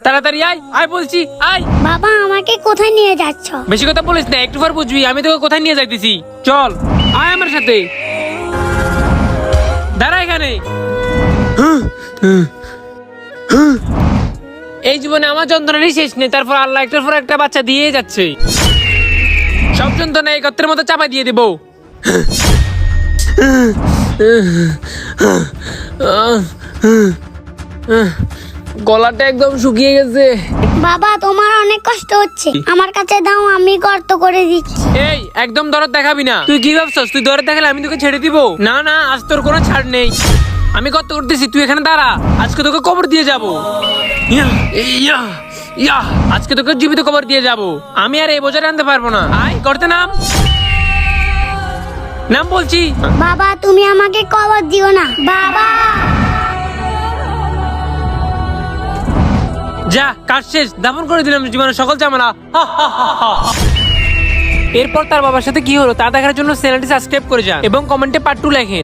তাড়াতাড়ি আয়, আয় বলছি, আয়। বাবা আমাকে কোথায় নিয়ে যাচ্ছ? বেশি কথা বলিস না, একটু পর বুঝবি আমি তোকে কোথায় নিয়ে যাইতেছি। চল, আয় আমার সাথে। দাঁড়া এখানে। এই জীবনে আমার যন্ত্রণারই শেষ নেই, তারপর আল্লাহ একটার পর একটা বাচ্চা দিয়ে যাচ্ছে। সব যন্ত্রণা একত্রের মতো চাপা দিয়ে দেবো। গলাটা একদম শুকিয়ে গেছে। বাবা তোমার অনেক কষ্ট হচ্ছে, আমার কাছে দাও, আমি গর্ত করে দিচ্ছি। এই একদম দরদ দেখাবি না। তুই কি ভাবছস তুই দরদ দেখালে আমি তোকে ছেড়ে দিব? না না, আজ তোর কোনো ছাড় নেই। আমি কত করতেছি, তুই এখানে দাঁড়া। আজকে তোকে কবর দিয়ে যাব। আজকে তোকে জীবিত কবর দিয়ে যাব। আমি আর এই বোঝাটা আনতে পারবো না। আয় করতে নাম, নাম বলছি। বাবা তুমি আমাকে কবর দিও না বাবা। যা, কাজ শেষ, দাফন করে দিলাম জীবনের সকল ঝামেলা। এরপর তার বাবার সাথে কি হলো তা দেখার জন্য চ্যানেলটি সাবস্ক্রাইব করে যান এবং কমেন্টে পার্ট 2 লেখেন।